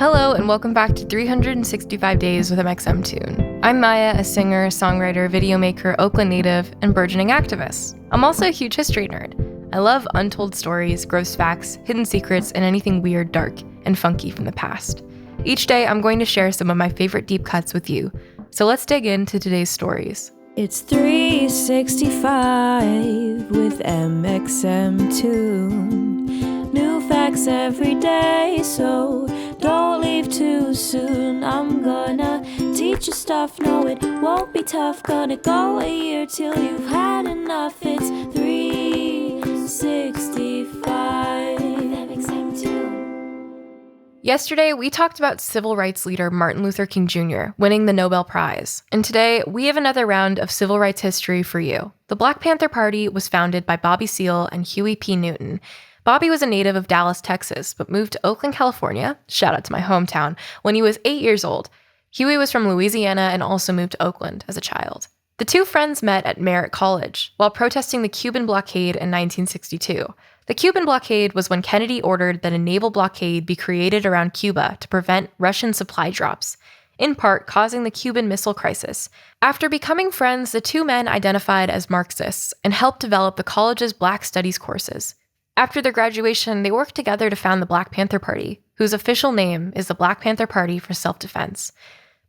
Hello and welcome back to 365 Days with mxmtoon. I'm Maya, a singer, songwriter, video maker, Oakland native, and burgeoning activist. I'm also a huge history nerd. I love untold stories, gross facts, hidden secrets, and anything weird, dark, and funky from the past. Each day, I'm going to share some of my favorite deep cuts with you. So let's dig into today's stories. It's 365 with mxmtoon. New facts every day, so don't leave too soon. I'm gonna teach you stuff, no it won't be tough. Gonna go a year till you've had enough. It's 365 mxmtoon. Yesterday, we talked about civil rights leader Martin Luther King Jr. winning the Nobel Prize. And today, we have another round of civil rights history for you. The Black Panther Party was founded by Bobby Seale and Huey P. Newton. Bobby was a native of Dallas, Texas, but moved to Oakland, California, shout out to my hometown, when he was 8 years old. Huey was from Louisiana and also moved to Oakland as a child. The two friends met at Merritt College while protesting the Cuban blockade in 1962. The Cuban blockade was when Kennedy ordered that a naval blockade be created around Cuba to prevent Russian supply drops, in part causing the Cuban Missile Crisis. After becoming friends, the two men identified as Marxists and helped develop the college's Black Studies courses. After their graduation, they worked together to found the Black Panther Party, whose official name is the Black Panther Party for Self-Defense.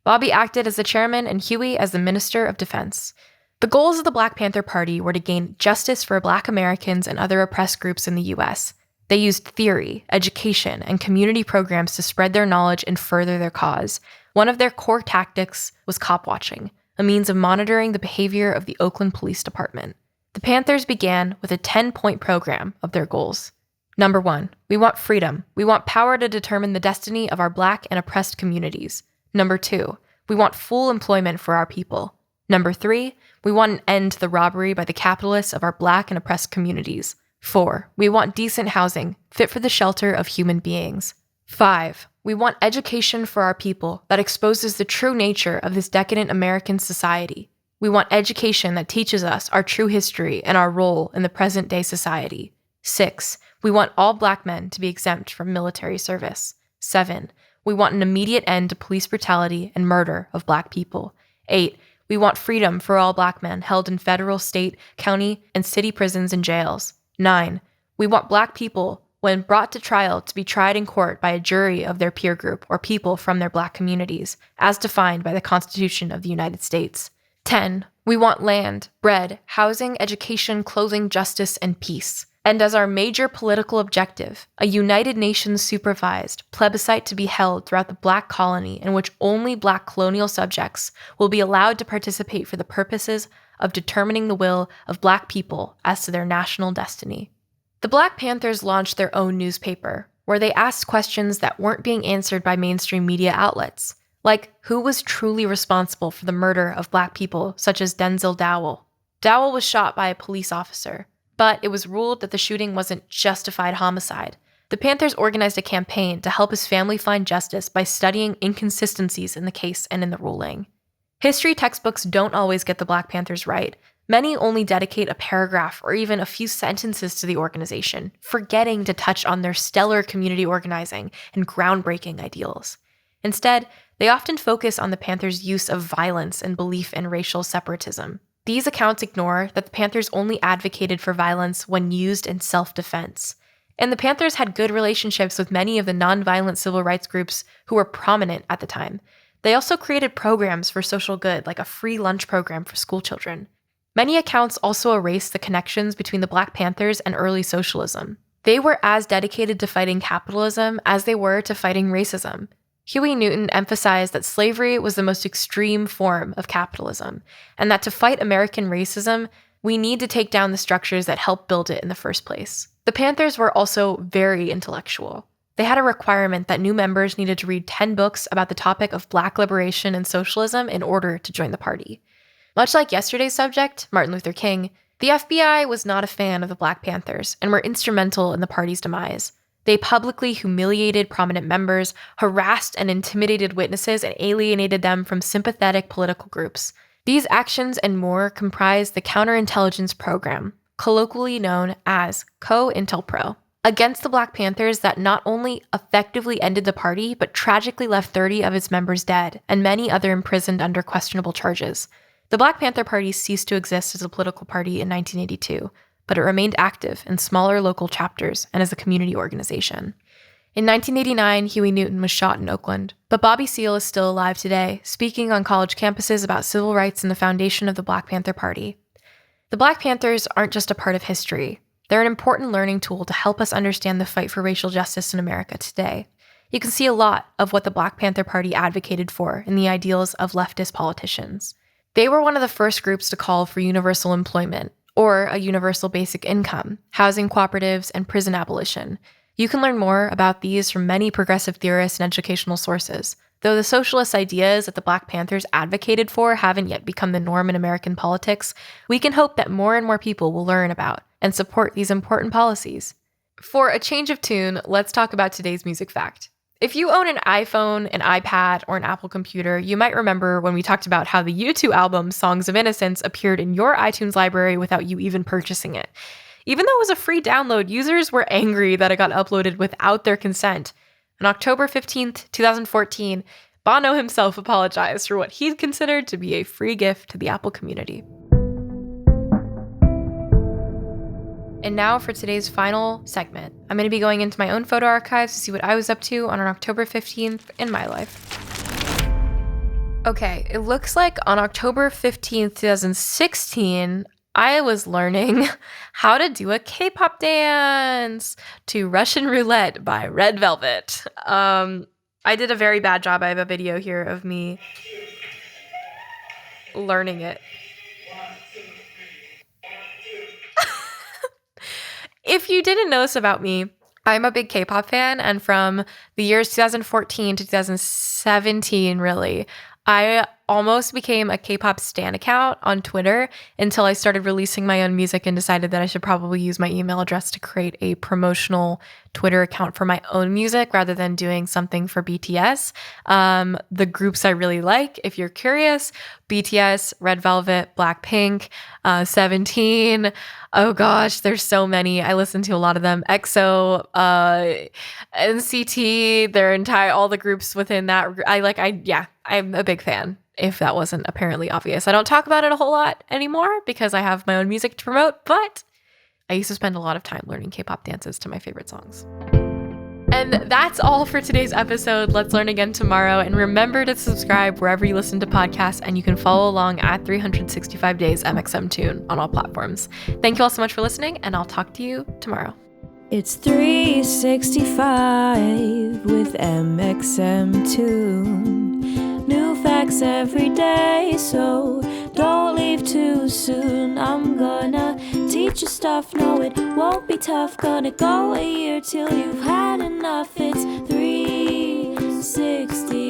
Bobby acted as the chairman and Huey as the Minister of Defense. The goals of the Black Panther Party were to gain justice for Black Americans and other oppressed groups in the U.S. They used theory, education, and community programs to spread their knowledge and further their cause. One of their core tactics was cop watching, a means of monitoring the behavior of the Oakland Police Department. The Panthers began with a 10-point program of their goals. Number 1, we want freedom. We want power to determine the destiny of our Black and oppressed communities. Number 2, we want full employment for our people. Number 3, we want an end to the robbery by the capitalists of our Black and oppressed communities. 4, we want decent housing, fit for the shelter of human beings. 5, we want education for our people that exposes the true nature of this decadent American society. We want education that teaches us our true history and our role in the present-day society. 6, we want all Black men to be exempt from military service. 7, we want an immediate end to police brutality and murder of Black people. 8, we want freedom for all Black men held in federal, state, county, and city prisons and jails. 9, we want Black people, when brought to trial, to be tried in court by a jury of their peer group or people from their Black communities, as defined by the Constitution of the United States. 10, we want land, bread, housing, education, clothing, justice, and peace. And as our major political objective, a United Nations supervised plebiscite to be held throughout the Black colony in which only Black colonial subjects will be allowed to participate for the purposes of determining the will of Black people as to their national destiny. The Black Panthers launched their own newspaper, where they asked questions that weren't being answered by mainstream media outlets. Like, who was truly responsible for the murder of Black people, such as Denzel Dowell? Dowell was shot by a police officer, but it was ruled that the shooting wasn't justified homicide. The Panthers organized a campaign to help his family find justice by studying inconsistencies in the case and in the ruling. History textbooks don't always get the Black Panthers right. Many only dedicate a paragraph or even a few sentences to the organization, forgetting to touch on their stellar community organizing and groundbreaking ideals. Instead, they often focus on the Panthers' use of violence and belief in racial separatism. These accounts ignore that the Panthers only advocated for violence when used in self-defense. And the Panthers had good relationships with many of the nonviolent civil rights groups who were prominent at the time. They also created programs for social good, like a free lunch program for school children. Many accounts also erase the connections between the Black Panthers and early socialism. They were as dedicated to fighting capitalism as they were to fighting racism. Huey Newton emphasized that slavery was the most extreme form of capitalism, and that to fight American racism, we need to take down the structures that helped build it in the first place. The Panthers were also very intellectual. They had a requirement that new members needed to read 10 books about the topic of Black liberation and socialism in order to join the party. Much like yesterday's subject, Martin Luther King, the FBI was not a fan of the Black Panthers and were instrumental in the party's demise. They publicly humiliated prominent members, harassed and intimidated witnesses, and alienated them from sympathetic political groups. These actions and more comprised the counterintelligence program, colloquially known as COINTELPRO. against the Black Panthers that not only effectively ended the party, but tragically left 30 of its members dead and many other imprisoned under questionable charges. The Black Panther Party ceased to exist as a political party in 1982, but it remained active in smaller local chapters and as a community organization. In 1989, Huey Newton was shot in Oakland, but Bobby Seale is still alive today, speaking on college campuses about civil rights and the foundation of the Black Panther Party. The Black Panthers aren't just a part of history. They're an important learning tool to help us understand the fight for racial justice in America today. You can see a lot of what the Black Panther Party advocated for in the ideals of leftist politicians. They were one of the first groups to call for universal employment, or a universal basic income, housing cooperatives, and prison abolition. You can learn more about these from many progressive theorists and educational sources, though the socialist ideas that the Black Panthers advocated for haven't yet become the norm in American politics. We can hope that more and more people will learn about and support these important policies. For a change of tune, let's talk about today's music fact. If you own an iPhone, an iPad, or an Apple computer, you might remember when we talked about how the U2 album Songs of Innocence appeared in your iTunes library without you even purchasing it. Even though it was a free download, users were angry that it got uploaded without their consent. On October 15th, 2014, Bono himself apologized for what he'd considered to be a free gift to the Apple community. And now for today's final segment. I'm going to be going into my own photo archives to see what I was up to on October 15th in my life. Okay, it looks like on October 15th, 2016, I was learning how to do a K-pop dance to Russian Roulette by Red Velvet. I did a very bad job. I have a video here of me learning it. If you didn't know this about me, I'm a big K-pop fan, and from the years 2014 to 2017, really, I almost became a K-pop stan account on Twitter until I started releasing my own music and decided that I should probably use my email address to create a promotional Twitter account for my own music rather than doing something for BTS. The groups I really like, if you're curious, BTS, Red Velvet, Blackpink, 17. Oh gosh, there's so many. I listen to a lot of them. EXO, NCT, all the groups within that. I'm a big fan, if that wasn't apparently obvious. I don't talk about it a whole lot anymore because I have my own music to promote, but I used to spend a lot of time learning K-pop dances to my favorite songs. And that's all for today's episode. Let's learn again tomorrow. And remember to subscribe wherever you listen to podcasts, and you can follow along at 365 Days mxmtoon on all platforms. Thank you all so much for listening, and I'll talk to you tomorrow. It's 365 with mxmtoon. New facts every day, so don't leave too soon. I'm gonna teach you stuff, no it won't be tough. Gonna go a year till you've had enough. It's 360